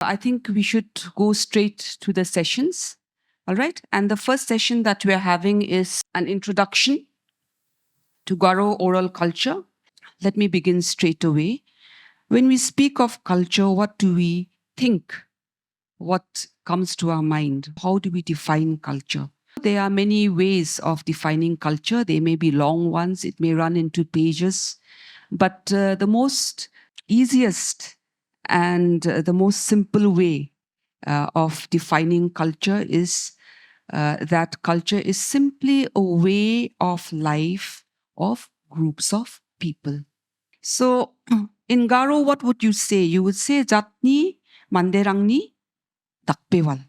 I think we should go straight to the sessions. All right. And the first session that we are having is an introduction to Garo oral culture. Let me begin straight away. When we speak of culture, what do we think? What comes to our mind? How do we define culture? There are many ways of defining culture. They may be long ones. It may run into pages. But the most easiest and the most simple way of defining culture is that culture is simply a way of life of groups of people. So in Garo, what would you say? You would say Jatni Manderangni Takpewal.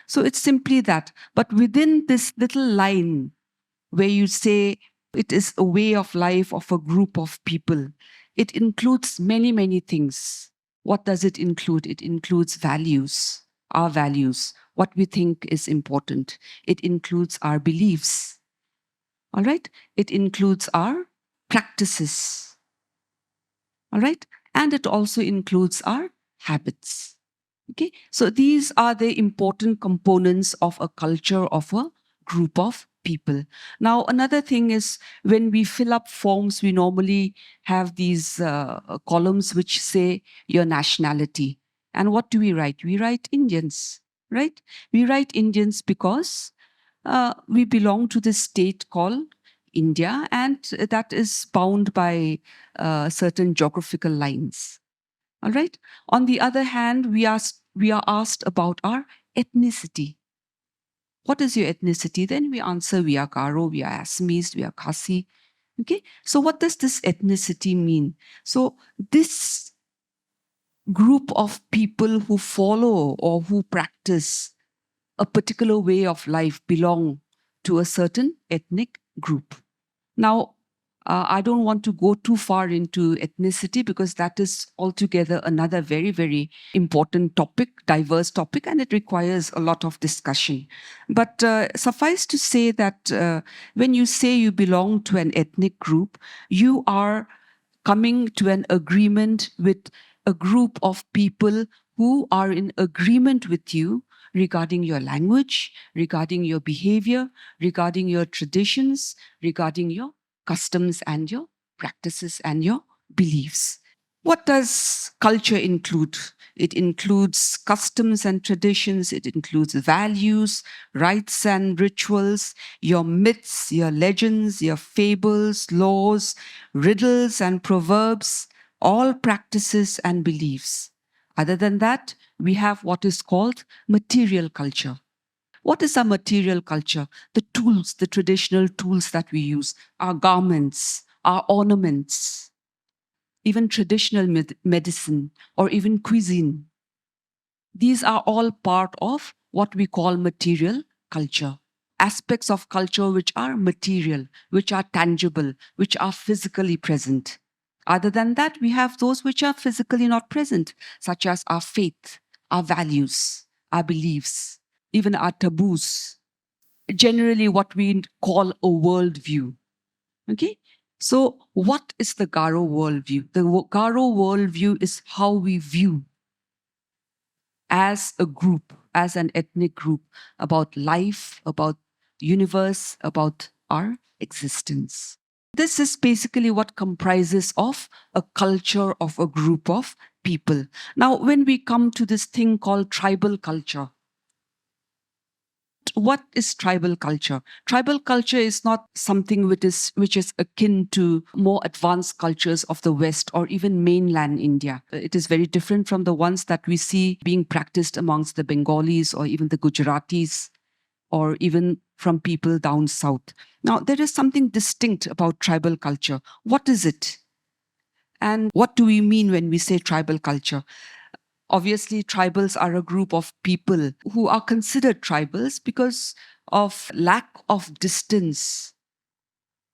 So it's simply that. But within this little line where you say it is a way of life of a group of people, it includes many, many things. What does it include? It includes values, our values, what we think is important. It includes our beliefs. All right? It includes our practices. All right? And it also includes our habits. Okay? So these are the important components of a culture of a group of people. Now, another thing is when we fill up forms, we normally have these columns which say your nationality. And what do we write? We write Indians, right? We write Indians because we belong to this state called India, and that is bound by certain geographical lines. All right. On the other hand, we are asked about our ethnicity. What is your ethnicity? Then we answer, we are Garo, we are Assamese, we are Khasi. Okay. So what does this ethnicity mean? So this group of people who follow or who practice a particular way of life belong to a certain ethnic group. Now, I don't want to go too far into ethnicity because that is altogether another very, very important topic, diverse topic, and it requires a lot of discussion. But suffice to say that when you say you belong to an ethnic group, you are coming to an agreement with a group of people who are in agreement with you regarding your language, regarding your behavior, regarding your traditions, regarding your customs and your practices and your beliefs. What does culture include? It includes customs and traditions. It includes values, rites and rituals, your myths, your legends, your fables, laws, riddles and proverbs, all practices and beliefs. Other than that, we have what is called material culture. What is our material culture? The tools, the traditional tools that we use, our garments, our ornaments, even traditional medicine, or even cuisine. These are all part of what we call material culture. Aspects of culture which are material, which are tangible, which are physically present. Other than that, we have those which are physically not present, such as our faith, our values, our beliefs, even our taboos, generally what we call a worldview. Okay? So what is the Garo worldview? The Garo worldview is how we view as a group, as an ethnic group, about life, about the universe, about our existence. This is basically what comprises of a culture of a group of people. Now, when we come to this thing called tribal culture, what is tribal culture? Tribal culture is not something which is akin to more advanced cultures of the West or even mainland India. It is very different from the ones that we see being practiced amongst the Bengalis or even the Gujaratis or even from people down south. Now, there is something distinct about tribal culture. What is it? And what do we mean when we say tribal culture? Obviously, tribals are a group of people who are considered tribals because of lack of distance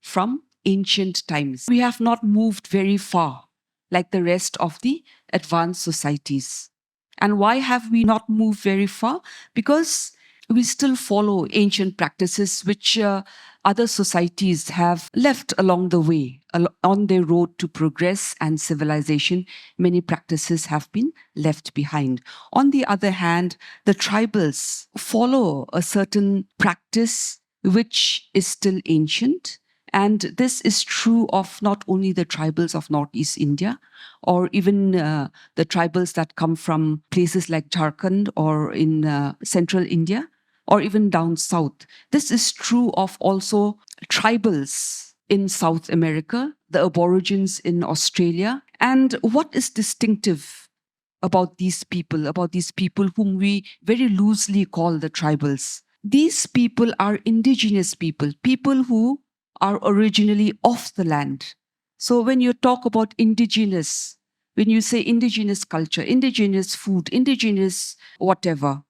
from ancient times. We have not moved very far like the rest of the advanced societies. And why have we not moved very far? Because we still follow ancient practices which are other societies have left along the way, on their road to progress and civilization. Many practices have been left behind. On the other hand, the tribals follow a certain practice which is still ancient. And this is true of not only the tribals of Northeast India, or even the tribals that come from places like Jharkhand or in central India, or even down south. This is true of also tribals in South America, the Aborigines in Australia. And what is distinctive about these people whom we very loosely call the tribals? These people are indigenous people, people who are originally off the land. So when you talk about indigenous, when you say indigenous culture, indigenous food, indigenous whatever,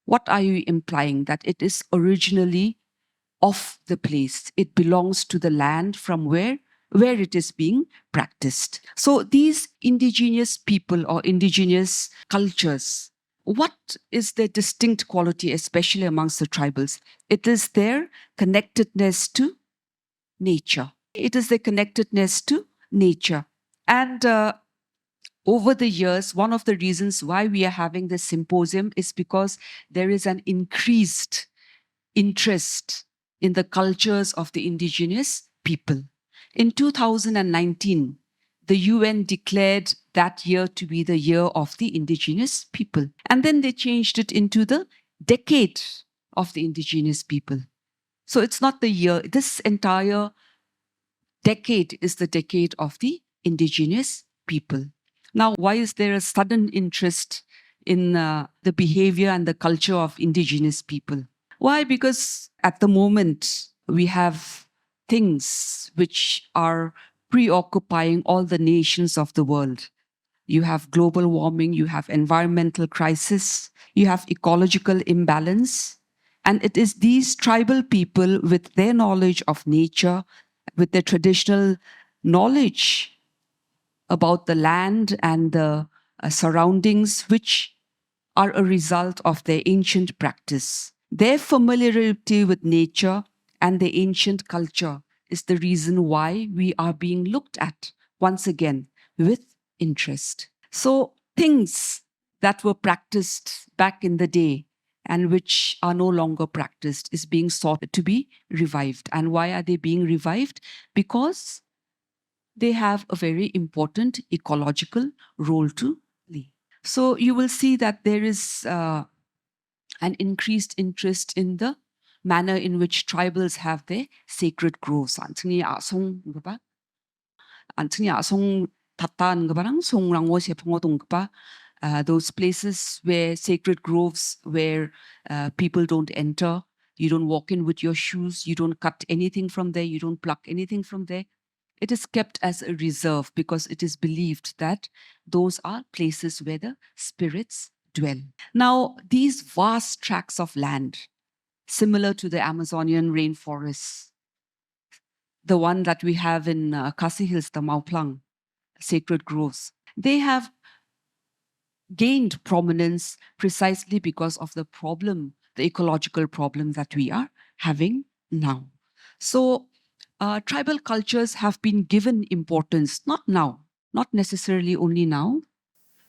what are you implying? That it is originally of the place. It belongs to the land from where it is being practiced. So these indigenous people or indigenous cultures, what is their distinct quality, especially amongst the tribals? It is their connectedness to nature. It is their connectedness to nature. And over the years, one of the reasons why we are having this symposium is because there is an increased interest in the cultures of the indigenous people. In 2019, the UN declared that year to be the year of the indigenous people. And then they changed it into the decade of the indigenous people. So it's not the year, this entire decade is the decade of the indigenous people. Now, why is there a sudden interest in the behavior and the culture of indigenous people? Why? Because at the moment, we have things which are preoccupying all the nations of the world. You have global warming, you have environmental crisis, you have ecological imbalance. And it is these tribal people with their knowledge of nature, with their traditional knowledge about the land and the surroundings, which are a result of their ancient practice. Their familiarity with nature and the ancient culture is the reason why we are being looked at once again with interest. So things that were practiced back in the day and which are no longer practiced is being sought to be revived. And why are they being revived? Because they have a very important ecological role to play. So you will see that there is an increased interest in the manner in which tribals have their sacred groves. 안층이 아송 그바 안층이 아송 탔다는 그바랑 송랑오 세풍어동 그바 those places where sacred groves where people don't enter, you don't walk in with your shoes, you don't cut anything from there, you don't pluck anything from there. It is kept as a reserve because it is believed that those are places where the spirits dwell. Now, these vast tracts of land, similar to the Amazonian rainforests, the one that we have in Khasi Hills, the Mauplang, sacred groves, they have gained prominence precisely because of the problem, the ecological problem that we are having now. So tribal cultures have been given importance, not now, not necessarily only now.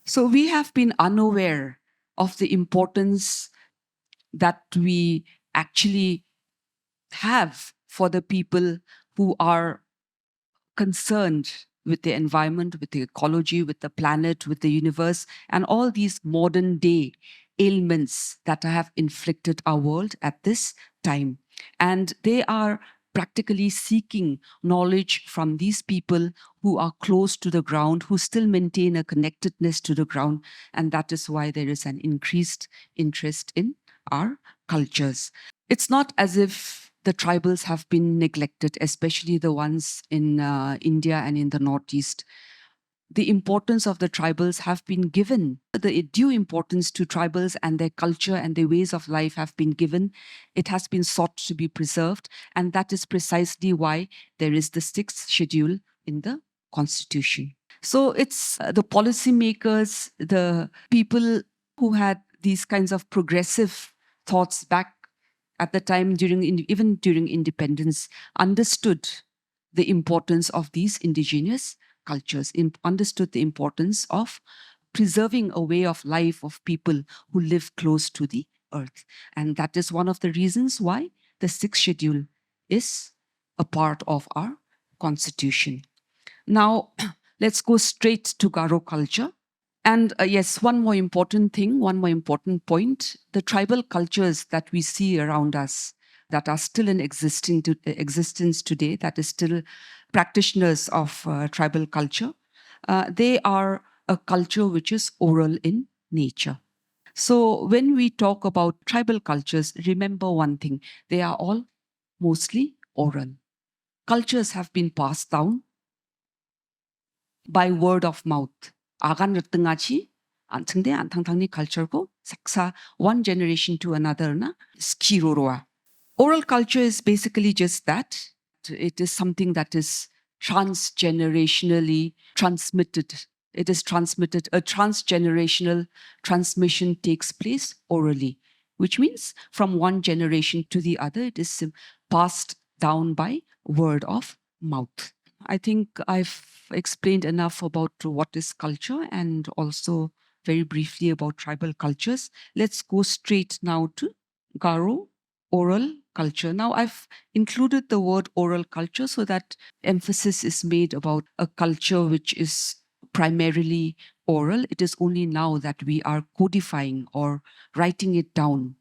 So we have been unaware of the importance that we actually have for the people who are concerned with the environment, with the ecology, with the planet, with the universe, and all these modern day ailments that have inflicted our world at this time. And they are practically seeking knowledge from these people who are close to the ground, who still maintain a connectedness to the ground. And that is why there is an increased interest in our cultures. It's not as if the tribals have been neglected, especially the ones in India and in the Northeast. The importance of the tribals have been given. The due importance to tribals and their culture and their ways of life have been given. It has been sought to be preserved. And that is precisely why there is the 6th schedule in the Constitution. So it's the policymakers, the people who had these kinds of progressive thoughts back at the time, even during independence, understood the importance of these indigenous cultures, understood the importance of preserving a way of life of people who live close to the earth. And that is one of the reasons why the sixth schedule is a part of our constitution. Now, let's go straight to Garo culture. And yes, one more important point, the tribal cultures that we see around us that are still in existence today, that is still practitioners of tribal culture, they are a culture which is oral in nature. So when we talk about tribal cultures, remember one thing, they are all mostly oral. Cultures have been passed down by word of mouth. Agan rtengachi antengde antangtangni culture ko saksa one generation to another na skiroroa. Oral culture is basically just that. It is something that is transgenerationally transmitted. It is transmitted. A transgenerational transmission takes place orally, which means from one generation to the other, it is passed down by word of mouth. I think I've explained enough about what is culture and also very briefly about tribal cultures. Let's go straight now to Garo oral culture. Now, I've included the word oral culture so that emphasis is made about a culture which is primarily oral. It is only now that we are codifying or writing it down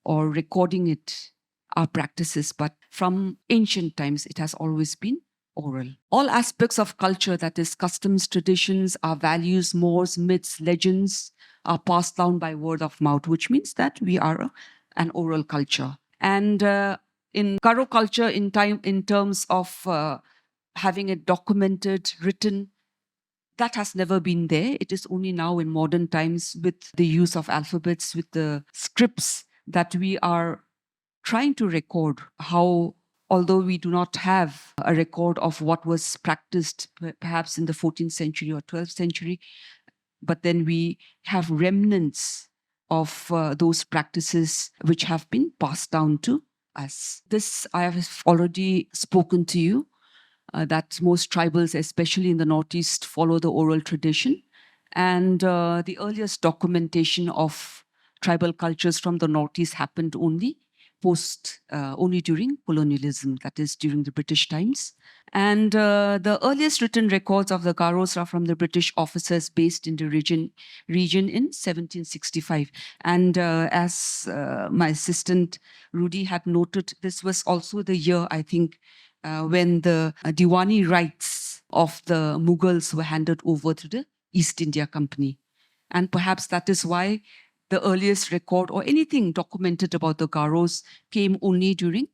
or recording it, our practices. But from ancient times, it has always been oral. All aspects of culture, that is customs, traditions, our values, mores, myths, legends, are passed down by word of mouth, which means that we are an oral culture. And in Garo culture, in terms of having it documented, written, that has never been there. It is only now in modern times with the use of alphabets, with the scripts, that we are trying to record how, although we do not have a record of what was practiced perhaps in the 14th century or 12th century, but then we have remnants of those practices which have been passed down to us. This I have already spoken to you, that most tribals, especially in the Northeast, follow the oral tradition. And the earliest documentation of tribal cultures from the Northeast happened only only during colonialism, that is during the British times. And the earliest written records of the Garos are from the British officers based in the region in 1765. And as my assistant Rudy had noted, this was also the year, I think, when the Diwani rights of the Mughals were handed over to the East India Company. And perhaps that is why the earliest record or anything documented about the Garos came only during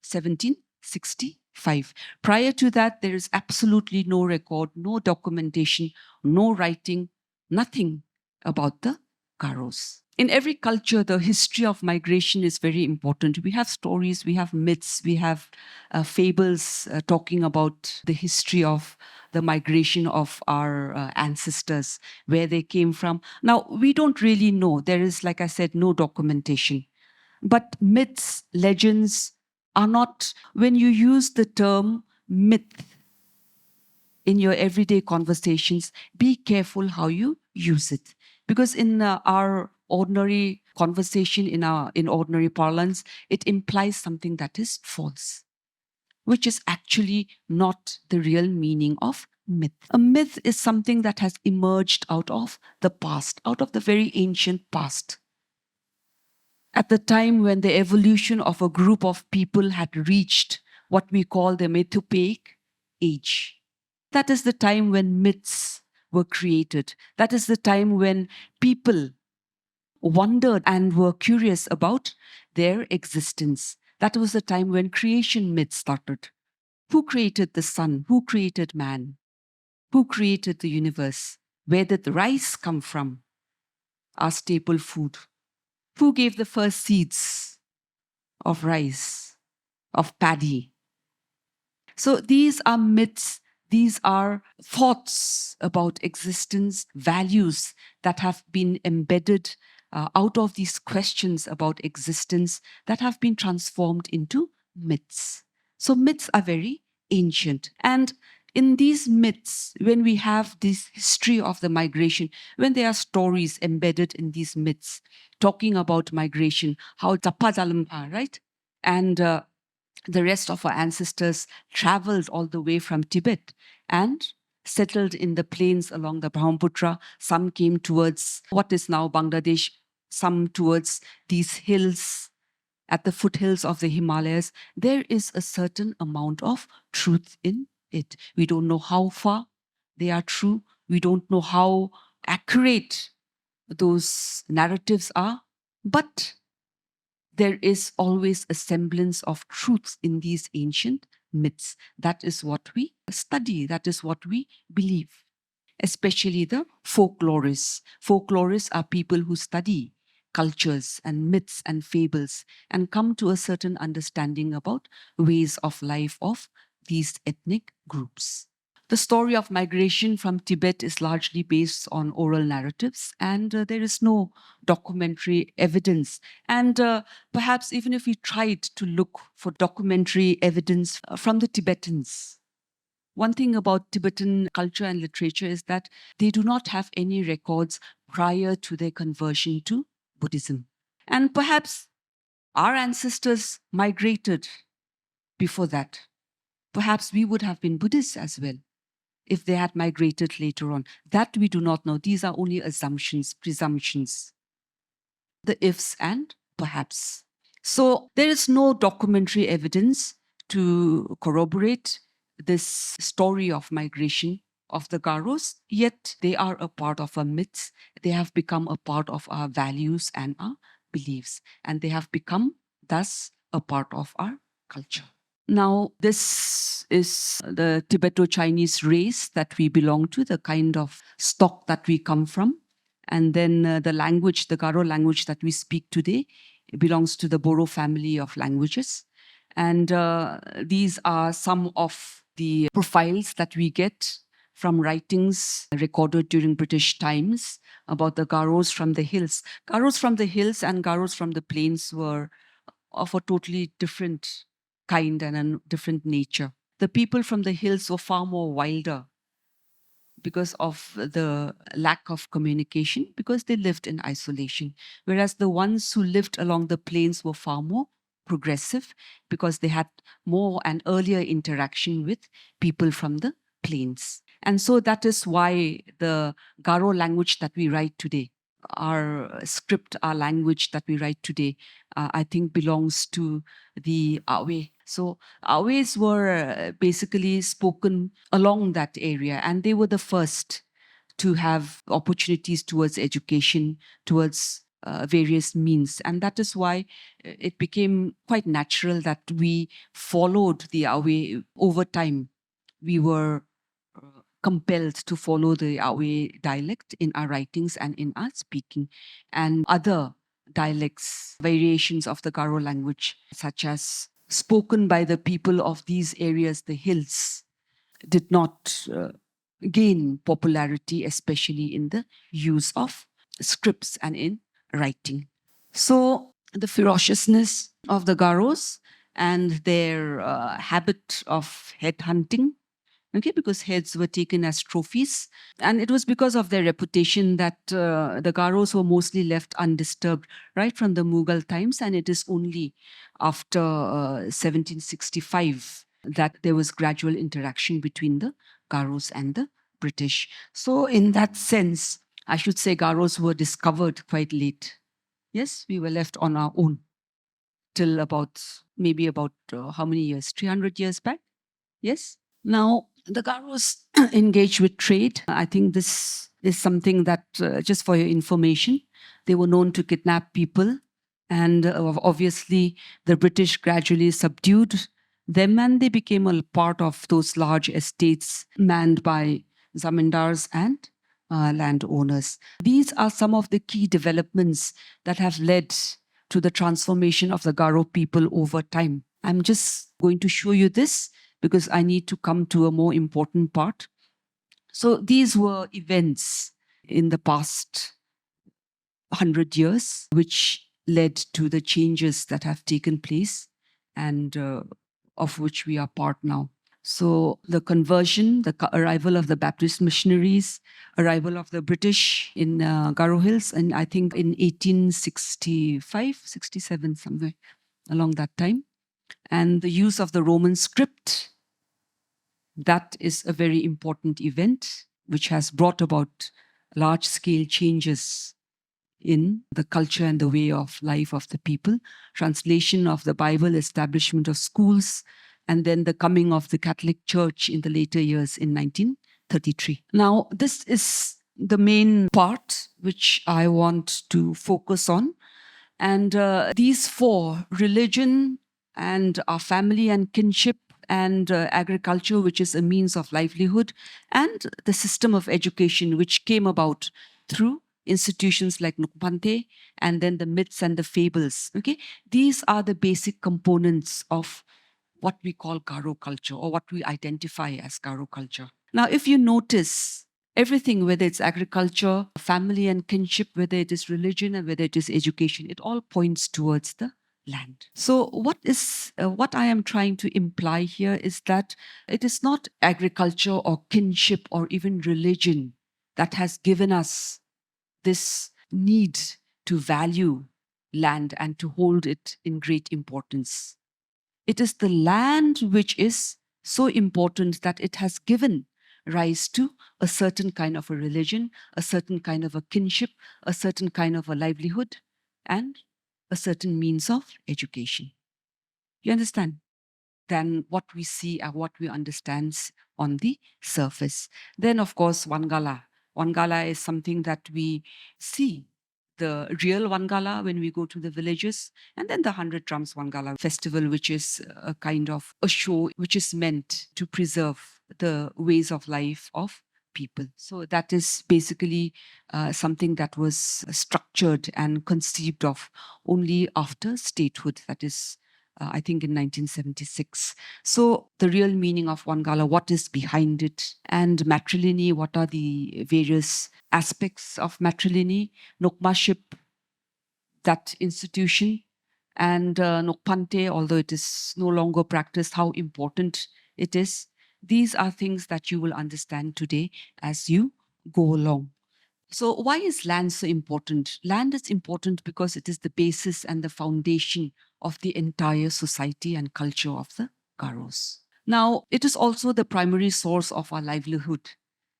1765. Prior to that, there is absolutely no record, no documentation, no writing, nothing about the Garos. In every culture, the history of migration is very important. We have stories, we have myths, we have fables talking about the history of the migration of our ancestors, where they came from. Now, we don't really know. There is, like I said, no documentation. But myths, legends are not, when you use the term myth in your everyday conversations, be careful how you use it. Because in our ordinary conversation, in ordinary parlance, it implies something that is false, which is actually not the real meaning of myth. A myth is something that has emerged out of the past, out of the very ancient past. At the time when the evolution of a group of people had reached what we call the Metopic age. That is the time when myths were created. That is the time when people wondered and were curious about their existence. That was the time when creation myths started. Who created the sun? Who created man? Who created the universe? Where did the rice come from? Our staple food. Who gave the first seeds of rice, of paddy? So these are myths. These are thoughts about existence, values that have been embedded out of these questions about existence that have been transformed into myths. So myths are very ancient. And in these myths, when we have this history of the migration, when there are stories embedded in these myths talking about migration, how Tapadalumpa, right? And the rest of our ancestors traveled all the way from Tibet and settled in the plains along the Brahmaputra. Some came towards what is now Bangladesh, some towards these hills at the foothills of the Himalayas. There is a certain amount of truth in it. We don't know how far they are true. We don't know how accurate those narratives are, but there is always a semblance of truth in these ancient myths. That is what we study, that is what we believe, especially the folklorists. Folklorists are people who study cultures and myths and fables and come to a certain understanding about ways of life of these ethnic groups. The story of migration from Tibet is largely based on oral narratives, and there is no documentary evidence. And perhaps even if we tried to look for documentary evidence from the Tibetans, one thing about Tibetan culture and literature is that they do not have any records prior to their conversion to Buddhism. And perhaps our ancestors migrated before that. Perhaps we would have been Buddhists as well if they had migrated later on. That we do not know. These are only assumptions, presumptions, the ifs and perhaps. So there is no documentary evidence to corroborate this story of migration of the Garos, yet they are a part of our myths. They have become a part of our values and our beliefs, and they have become thus a part of our culture. Now, this is the Tibeto-Chinese race that we belong to, the kind of stock that we come from. And then the language, the Garo language that we speak today, belongs to the Boro family of languages. And these are some of the profiles that we get from writings recorded during British times about the Garos from the hills. Garos from the hills and Garos from the plains were of a totally different kind and a different nature. The people from the hills were far more wilder because of the lack of communication, because they lived in isolation. Whereas the ones who lived along the plains were far more progressive because they had more and earlier interaction with people from the plains. And so that is why the Garo language that we write today, our script, our language that we write today, I think belongs to the Awe. So Awes were basically spoken along that area, and they were the first to have opportunities towards education, towards various means. And that is why it became quite natural that we followed the Awe over time. We were compelled to follow the Awe dialect in our writings and in our speaking, and other dialects, variations of the Garo language, such as spoken by the people of these areas, the hills, did not gain popularity, especially in the use of scripts and in writing. So the ferociousness of the Garos and their habit of head hunting, okay, because heads were taken as trophies. And it was because of their reputation that the Garos were mostly left undisturbed right from the Mughal times. And it is only after 1765 that there was gradual interaction between the Garos and the British. So in that sense, I should say Garos were discovered quite late. Yes, we were left on our own till about, maybe about how many years? 300 years back? Yes? Now, the Garos engaged with trade. I think this is something that, just for your information, they were known to kidnap people. And obviously, the British gradually subdued them, and they became a part of those large estates manned by zamindars and landowners. These are some of the key developments that have led to the transformation of the Garo people over time. I'm just going to show you this because I need to come to a more important part. So these were events in the past 100 years, which led to the changes that have taken place and of which we are part now. So the conversion, the arrival of the Baptist missionaries, arrival of the British in Garo Hills, and I think in 1865, 67, somewhere along that time, and the use of the Roman script, that is a very important event which has brought about large-scale changes in the culture and the way of life of the people. Translation of the Bible, establishment of schools, and then the coming of the Catholic Church in the later years in 1933. Now, this is the main part which I want to focus on. And these four, religion and our family and kinship and agriculture, which is a means of livelihood, and the system of education, which came about through institutions like Nukpante, and then the myths and the fables. Okay, these are the basic components of what we call Garo culture, or what we identify as Garo culture. Now, if you notice, everything, whether it's agriculture, family and kinship, whether it is religion, and whether it is education, it all points towards the land. So what I am trying to imply here is that it is not agriculture or kinship or even religion that has given us this need to value land and to hold it in great importance. It is the land which is so important that it has given rise to a certain kind of a religion, a certain kind of a kinship, a certain kind of a livelihood, and a certain means of education. You understand? Than what we see and what we understand on the surface. Then, of course, Wangala. Wangala is something that we see, the real Wangala when we go to the villages, and then the 100 Drums Wangala festival, which is a kind of a show which is meant to preserve the ways of life of people. So that is basically something that was structured and conceived of only after statehood, that is I think in 1976. So the real meaning of Wangala, what is behind it, and matrilineal, what are the various aspects of matrilineal, Nokmaship, that institution, and Nokpante, although it is no longer practiced, how important it is. These are things that you will understand today as you go along. So why is land so important? Land is important because it is the basis and the foundation of the entire society and culture of the Garos. Now, it is also the primary source of our livelihood.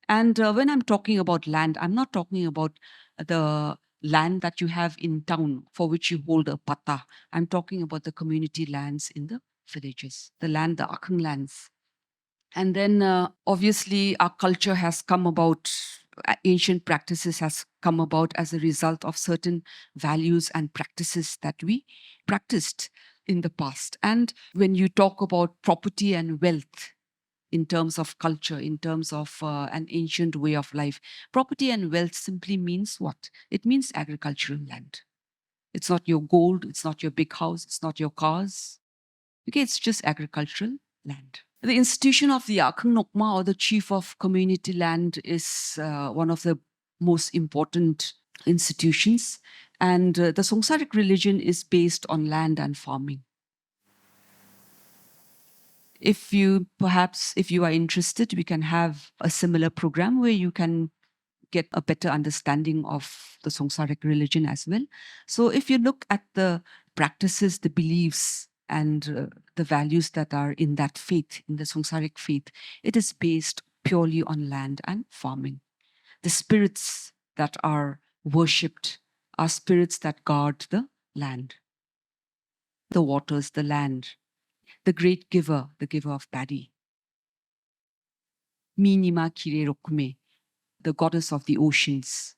And when I'm talking about land, I'm not talking about the land that you have in town for which you hold a pata. I'm talking about the community lands in the villages, the land, the Akhang lands. And then obviously our culture has come about, ancient practices has come about as a result of certain values and practices that we practiced in the past. And when you talk about property and wealth in terms of culture, in terms of an ancient way of life, property and wealth simply means what? It means agricultural land. It's not your gold, it's not your big house, it's not your cars. Okay, it's just agricultural land. The institution of the Akhang Nokma, or the chief of community land, is one of the most important institutions. And the Songsarik religion is based on land and farming. If you are interested, we can have a similar program where you can get a better understanding of the Songsarik religion as well. So if you look at the practices, the beliefs, and the values that are in that faith, in the Songsarik faith, it is based purely on land and farming. The spirits that are worshipped are spirits that guard the land, the waters, the land, the great giver, the giver of paddy. Minima Kire Rokme, the goddess of the oceans,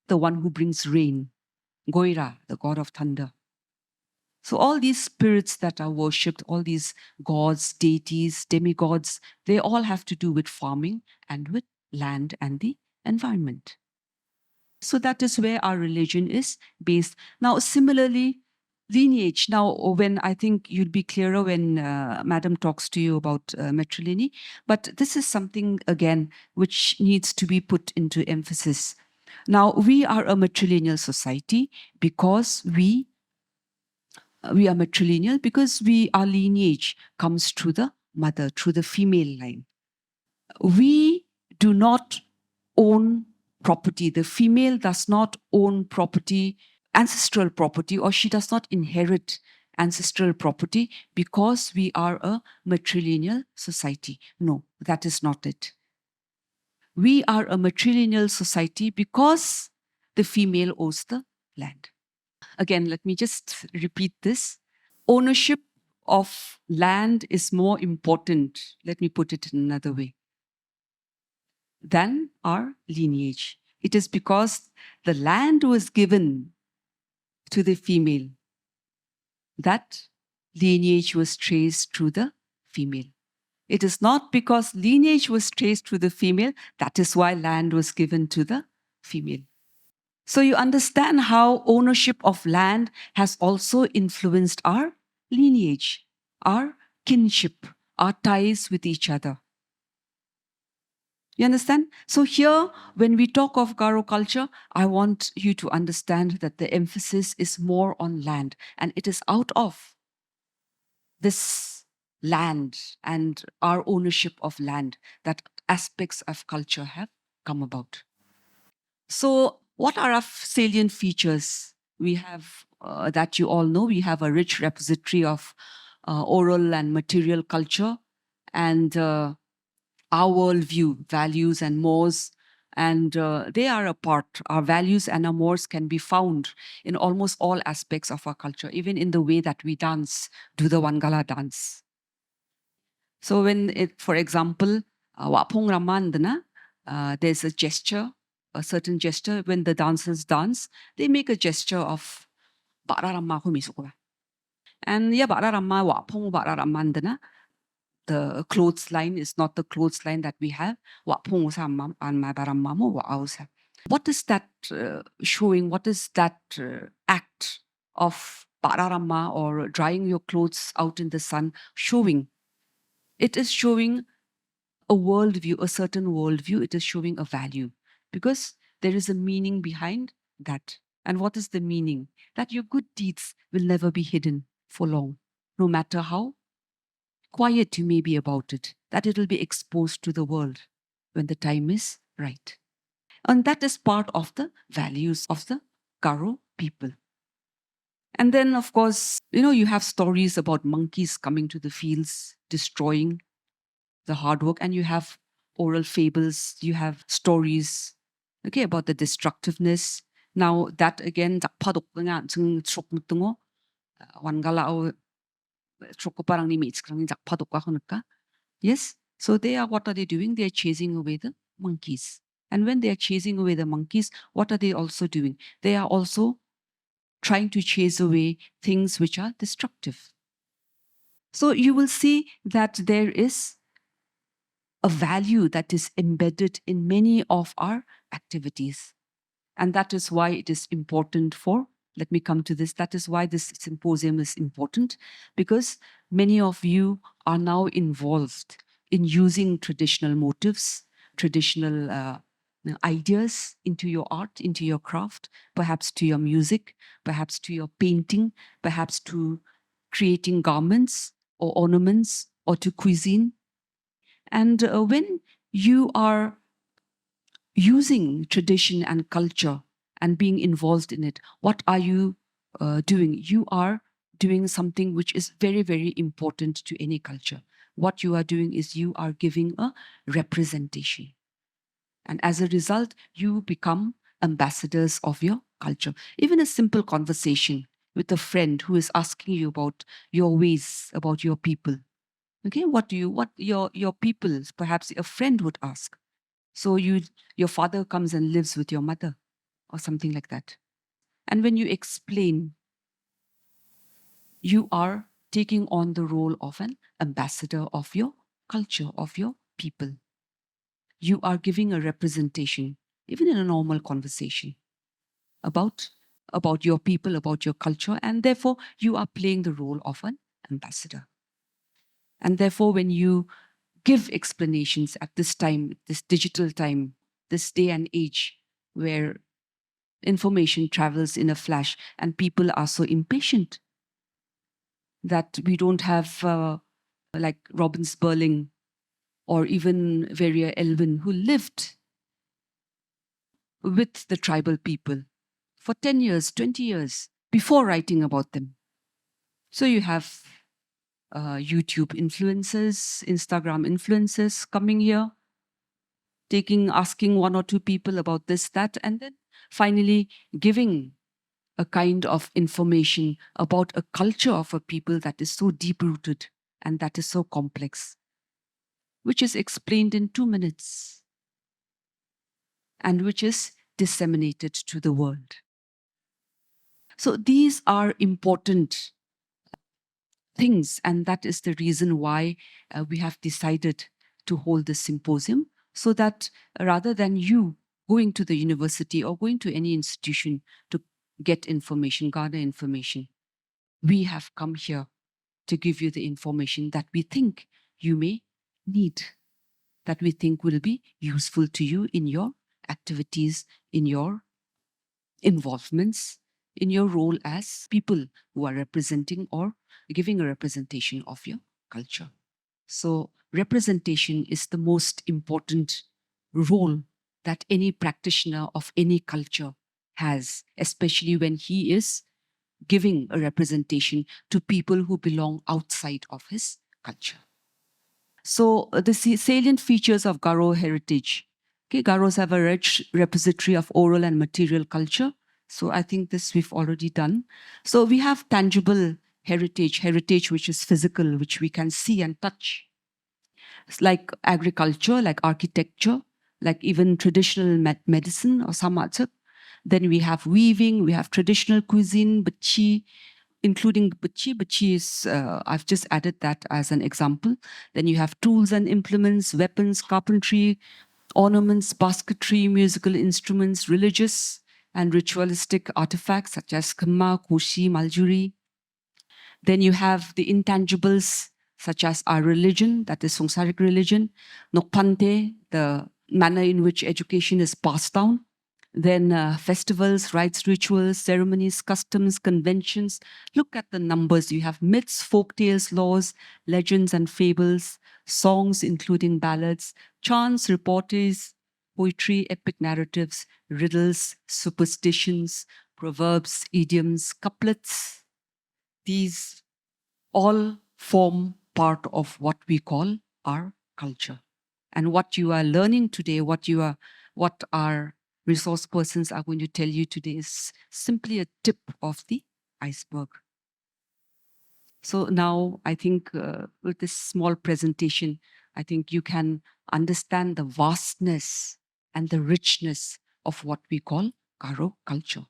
the one who brings rain, Goira, the god of thunder. So all these spirits that are worshipped, all these gods, deities, demigods, they all have to do with farming and with land and the environment. So that is where our religion is based. Now, similarly, lineage. Now, when I think you'll be clearer when Madam talks to you about matrilineal, but this is something, again, which needs to be put into emphasis. Now, we are a matrilineal society because we are matrilineal because our lineage comes through the mother, through the female line. We do not own property. The female does not own property, ancestral property, or she does not inherit ancestral property because we are a matrilineal society. No, that is not it. We are a matrilineal society because the female owns the land. Again, let me just repeat this. Ownership of land is more important, let me put it in another way, than our lineage. It is because the land was given to the female that lineage was traced through the female. It is not because lineage was traced through the female, that is why land was given to the female. So you understand how ownership of land has also influenced our lineage, our kinship, our ties with each other. You understand? So here, when we talk of Garo culture, I want you to understand that the emphasis is more on land, and it is out of this land and our ownership of land that aspects of culture have come about. So what are our salient features? We have, that you all know, we have a rich repository of oral and material culture, and our worldview, values and mores, and they are a part. Our values and our mores can be found in almost all aspects of our culture, even in the way that we dance, do the Wangala dance. So when it, for example, Wapong Ramandana, there's a gesture, a certain gesture. When the dancers dance, they make a gesture of Ba'ra Ramma. And yeah, Ba'ra Ramma, Wapong Ba'ra Ramandana, the clothesline is not the clothesline that we have. What is that showing? What is that act of Ba'ra or drying your clothes out in the sun showing? It is showing a worldview, a certain worldview. It is showing a value because there is a meaning behind that. And what is the meaning? That your good deeds will never be hidden for long, no matter how quiet you may be about it, that it will be exposed to the world when the time is right. And that is part of the values of the Garo people. And then, of course, you have stories about monkeys coming to the fields, destroying the hard work, and you have oral fables, you have stories, okay, about the destructiveness. Now, that again, yes, so what are they doing? They are chasing away the monkeys. And when they are chasing away the monkeys, what are they also doing? They are also trying to chase away things which are destructive. So you will see that there is a value that is embedded in many of our activities. And that is why it is important let me come to this, that is why this symposium is important, because many of you are now involved in using traditional motifs, traditional ideas into your art, into your craft, perhaps to your music, perhaps to your painting, perhaps to creating garments or ornaments or to cuisine. And when you are using tradition and culture and being involved in it, what are you doing? You are doing something which is very, very important to any culture. What you are doing is you are giving a representation. And as a result, you become ambassadors of your culture. Even a simple conversation with a friend who is asking you about your ways, about your people. Okay, what your people, perhaps a friend would ask. So your father comes and lives with your mother or something like that. And when you explain, you are taking on the role of an ambassador of your culture, of your people. You are giving a representation, even in a normal conversation, about your people, about your culture, and therefore you are playing the role of an ambassador. And therefore, when you give explanations at this time, this digital time, this day and age, where information travels in a flash, and people are so impatient that we don't have like Robin Sperling or even Veria Elvin, who lived with the tribal people for 10 years, 20 years before writing about them. So you have YouTube influencers, Instagram influencers coming here, asking one or two people about this, that, and then finally giving a kind of information about a culture of a people that is so deep-rooted and that is so complex, which is explained in 2 minutes and which is disseminated to the world. So these are important things, and that is the reason why we have decided to hold this symposium, so that rather than you going to the university or going to any institution to get information, garner information, we have come here to give you the information that we think you may need, that we think will be useful to you in your activities, in your involvements, in your role as people who are representing or giving a representation of your culture. So representation is the most important role that any practitioner of any culture has, especially when he is giving a representation to people who belong outside of his culture. So the salient features of Garo heritage. Okay, Garos have a rich repository of oral and material culture. So I think this we've already done. So we have tangible heritage which is physical, which we can see and touch. It's like agriculture, like architecture, like even traditional medicine or samatsak. Then we have weaving, we have traditional cuisine, bachi, including bachi. Bachi is, I've just added that as an example. Then you have tools and implements, weapons, carpentry, ornaments, basketry, musical instruments, religious and ritualistic artifacts such as Sangma, Koshi, Maljuri. Then you have the intangibles such as our religion, that is Songsarik religion, Nokpante, the manner in which education is passed down. Then festivals, rites, rituals, ceremonies, customs, conventions. Look at the numbers. You have myths, folk tales, laws, legends and fables, songs including ballads, chants, reportees, poetry, epic narratives, riddles, superstitions, proverbs, idioms, couplets. These all form part of what we call our culture. And what you are learning today, what our resource persons are going to tell you today is simply a tip of the iceberg. So now I think with this small presentation, I think you can understand the vastness and the richness of what we call Garo culture.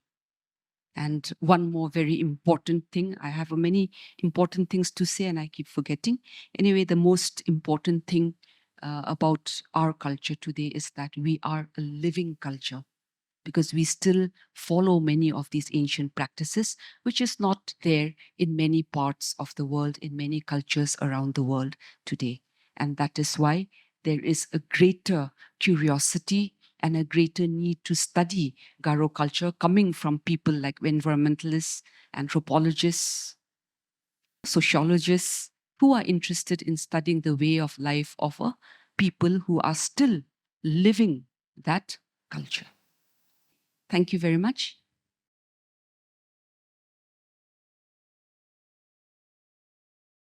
And one more very important thing, I have many important things to say and I keep forgetting. Anyway, the most important thing about our culture today is that we are a living culture, because we still follow many of these ancient practices, which is not there in many parts of the world, in many cultures around the world today. And that is why there is a greater curiosity and a greater need to study Garo culture coming from people like environmentalists, anthropologists, sociologists, who are interested in studying the way of life of a people who are still living that culture. Thank you very much.